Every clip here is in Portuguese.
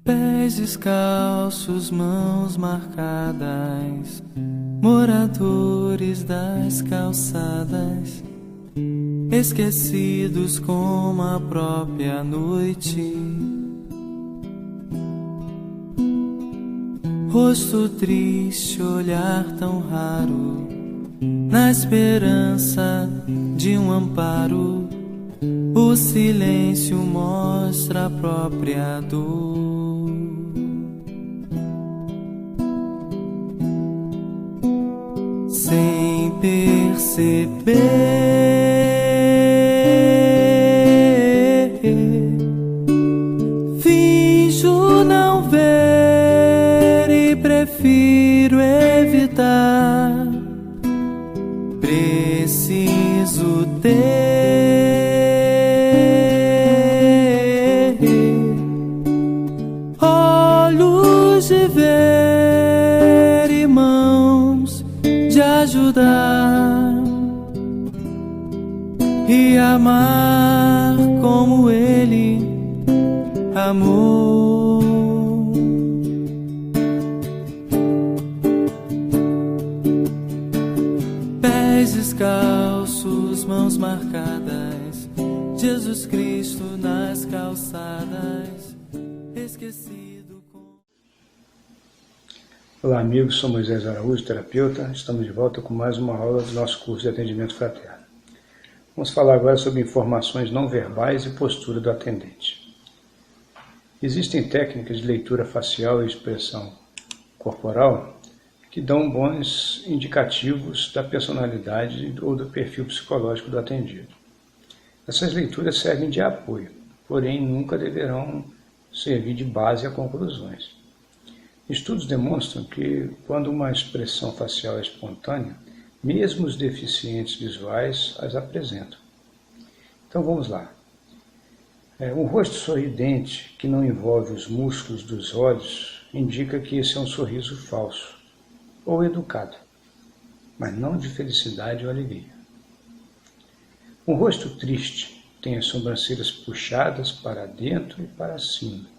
Pés descalços, mãos marcadas, moradores das calçadas, esquecidos como a própria noite. Rosto triste, olhar tão raro, na esperança de um amparo. O silêncio mostra a própria dor. Sem perceber, finjo não ver e prefiro evitar. Preciso ter olhos de ver e mãos de ajudar e amar como ele amou. Pés descalços, mãos marcadas, Jesus Cristo nas calçadas, esquecido com... Olá amigos, sou Moisés Araújo, terapeuta. Estamos de volta com mais uma aula do nosso curso de atendimento fraterno. Vamos falar agora sobre informações não verbais e postura do atendente. Existem técnicas de leitura facial e expressão corporal que dão bons indicativos da personalidade ou do perfil psicológico do atendido. Essas leituras servem de apoio, porém nunca deverão servir de base a conclusões. Estudos demonstram que, quando uma expressão facial é espontânea, mesmo os deficientes visuais as apresentam. Então vamos lá. Um rosto sorridente que não envolve os músculos dos olhos indica que esse é um sorriso falso ou educado, mas não de felicidade ou alegria. Um rosto triste tem as sobrancelhas puxadas para dentro e para cima.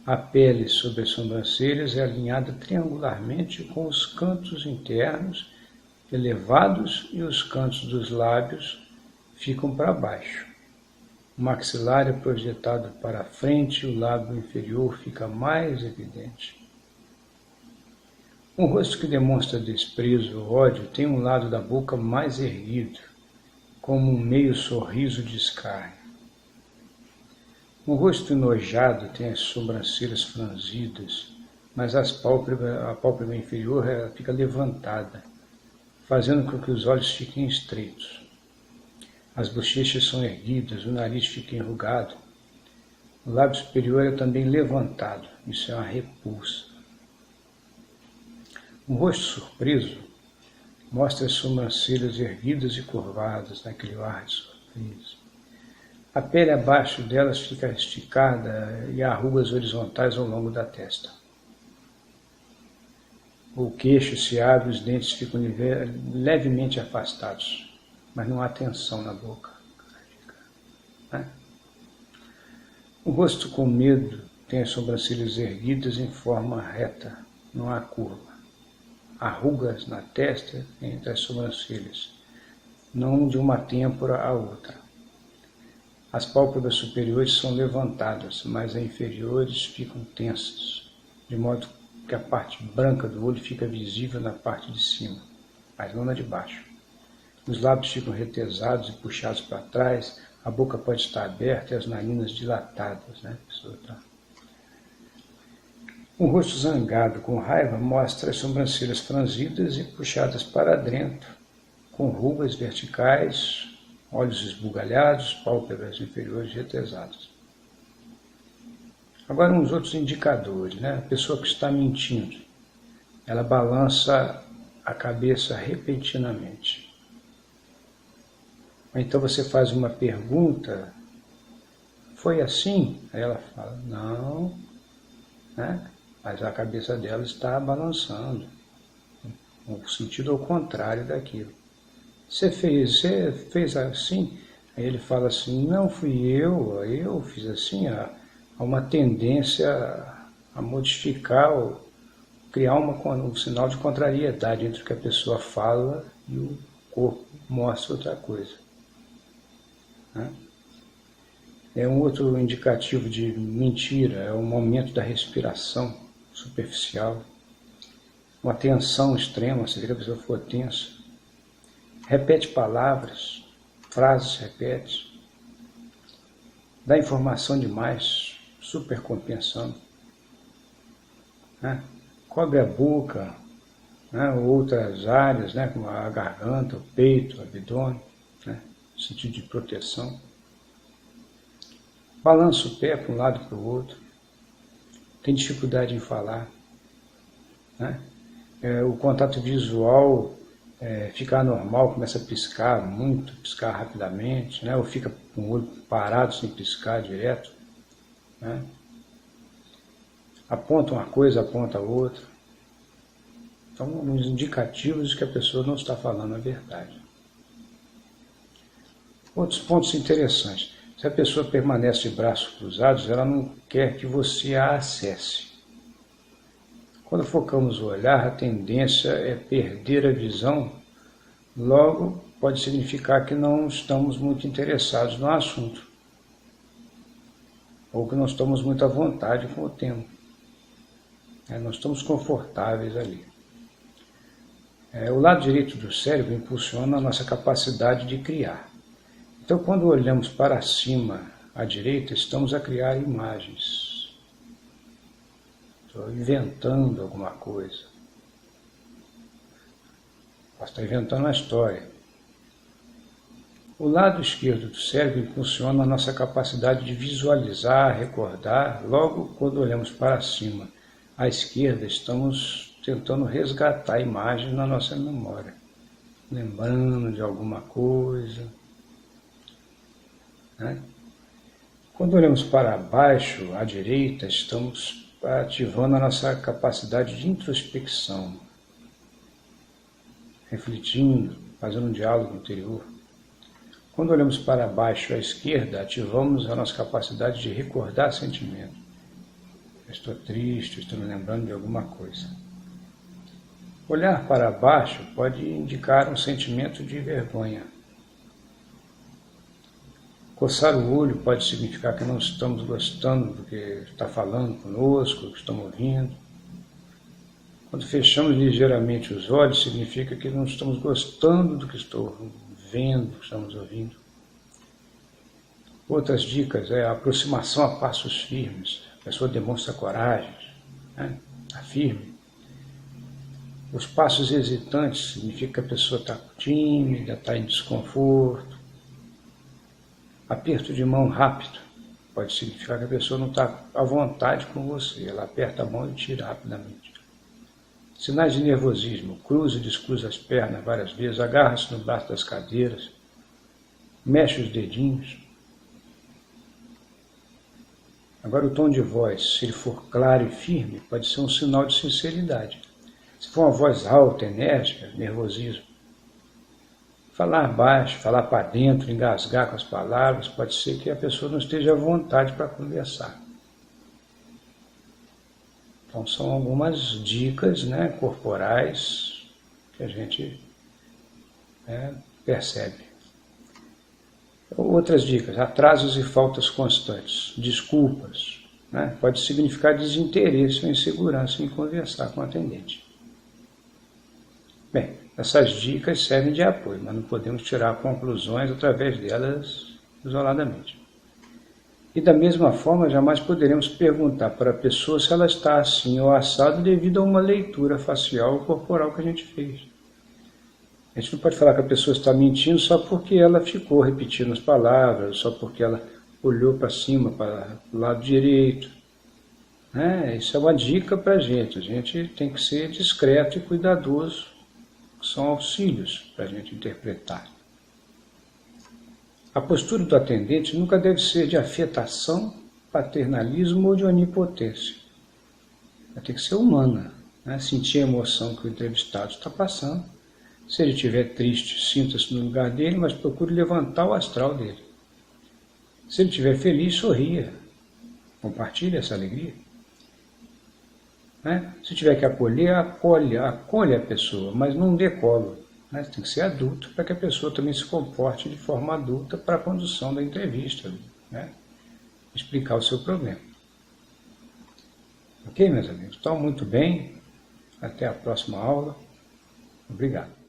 A pele sobre as sobrancelhas é alinhada triangularmente com os cantos internos elevados e os cantos dos lábios ficam para baixo. O maxilar é projetado para frente e o lábio inferior fica mais evidente. Um rosto que demonstra desprezo ou ódio tem um lado da boca mais erguido, como um meio sorriso de escárnio. Um rosto enojado tem as sobrancelhas franzidas, mas a pálpebra inferior fica levantada, fazendo com que os olhos fiquem estreitos. As bochechas são erguidas, o nariz fica enrugado. O lábio superior é também levantado, isso é uma repulsa. Um rosto surpreso mostra as sobrancelhas erguidas e curvadas naquele ar de surpresa. A pele abaixo delas fica esticada e há rugas horizontais ao longo da testa. O queixo se abre, os dentes ficam levemente afastados, mas não há tensão na boca. O rosto com medo tem as sobrancelhas erguidas em forma reta, não há curva. Há rugas na testa entre as sobrancelhas, não de uma têmpora à outra. As pálpebras superiores são levantadas, mas as inferiores ficam tensas, de modo que a parte branca do olho fica visível na parte de cima, mas não na de baixo. Os lábios ficam retesados e puxados para trás, a boca pode estar aberta e as narinas dilatadas. Um rosto zangado com raiva mostra as sobrancelhas franzidas e puxadas para dentro, com rugas verticais, olhos esbugalhados, pálpebras inferiores retesadas. Agora uns outros indicadores, A pessoa que está mentindo, ela balança a cabeça repentinamente. Ou então você faz uma pergunta, foi assim? Aí ela fala, não, mas a cabeça dela está balançando, no sentido ao contrário daquilo. Você fez assim? Aí ele fala assim, não fui eu fiz assim. Há uma tendência a modificar, criar um sinal de contrariedade entre o que a pessoa fala e o corpo mostra outra coisa. Né? É um outro indicativo de mentira, é o momento da respiração superficial, uma tensão extrema, você vê que a pessoa ficou tensa. Repete palavras, frases repete, dá informação demais, supercompensando. Né? Cobre a boca, né? Outras áreas, né? Como a garganta, o peito, o abdômen, né? Sentido de proteção. Balança o pé para um lado e para o outro, tem dificuldade em falar. Né? O contato visual fica anormal, começa a piscar muito, piscar rapidamente, né? Ou fica com o olho parado sem piscar direto. Né? Aponta uma coisa, aponta outra. Então, uns indicativos de que a pessoa não está falando a verdade. Outros pontos interessantes. Se a pessoa permanece de braços cruzados, ela não quer que você a acesse. Quando focamos o olhar, a tendência é perder a visão, logo pode significar que não estamos muito interessados no assunto, ou que não estamos muito à vontade com o tema. Não estamos confortáveis ali. O lado direito do cérebro impulsiona a nossa capacidade de criar. Então, quando olhamos para cima, à direita, estamos a criar imagens. Estou inventando alguma coisa. Posso estar inventando uma história. O lado esquerdo do cérebro impulsiona a nossa capacidade de visualizar, recordar. Logo, quando olhamos para cima, à esquerda, estamos tentando resgatar imagens na nossa memória, lembrando de alguma coisa. Né? Quando olhamos para baixo, à direita, estamos ativando a nossa capacidade de introspecção, refletindo, fazendo um diálogo interior. Quando olhamos para baixo, à esquerda, ativamos a nossa capacidade de recordar sentimentos. Eu estou triste, estou me lembrando de alguma coisa. Olhar para baixo pode indicar um sentimento de vergonha. Coçar o olho pode significar que não estamos gostando do que está falando conosco, do que estamos ouvindo. Quando fechamos ligeiramente os olhos, significa que não estamos gostando do que estou vendo, do que estamos ouvindo. Outras dicas a aproximação a passos firmes. A pessoa demonstra coragem, né? Está firme. Os passos hesitantes significa que a pessoa está tímida, está em desconforto. Aperto de mão rápido pode significar que a pessoa não está à vontade com você, ela aperta a mão e tira rapidamente. Sinais de nervosismo: cruza e descruza as pernas várias vezes, agarra-se no braço das cadeiras, mexe os dedinhos. Agora o tom de voz, se ele for claro e firme, pode ser um sinal de sinceridade. Se for uma voz alta, enérgica, nervosismo. Falar baixo, falar para dentro, engasgar com as palavras, pode ser que a pessoa não esteja à vontade para conversar. Então são algumas dicas, né, corporais que a gente percebe. Outras dicas: atrasos e faltas constantes, desculpas, né, pode significar desinteresse ou insegurança em conversar com o atendente. Bem, essas dicas servem de apoio, mas não podemos tirar conclusões através delas isoladamente. E da mesma forma, jamais poderemos perguntar para a pessoa se ela está assim ou assado devido a uma leitura facial ou corporal que a gente fez. A gente não pode falar que a pessoa está mentindo só porque ela ficou repetindo as palavras, só porque ela olhou para cima, para o lado direito. Isso é uma dica para a gente tem que ser discreto e cuidadoso. São auxílios para a gente interpretar. A postura do atendente nunca deve ser de afetação, paternalismo ou de onipotência. Ela tem que ser humana, né? Sentir a emoção que o entrevistado está passando, Se ele estiver triste, sinta-se no lugar dele, mas procure levantar o astral dele. Se ele estiver feliz, sorria. Compartilhe essa alegria. Né? Se tiver que acolher, acolhe a pessoa, mas não dê colo. Né? Tem que ser adulto para que a pessoa também se comporte de forma adulta para a condução da entrevista. Né? Explicar o seu problema. Ok, meus amigos? Então, muito bem. Até a próxima aula. Obrigado.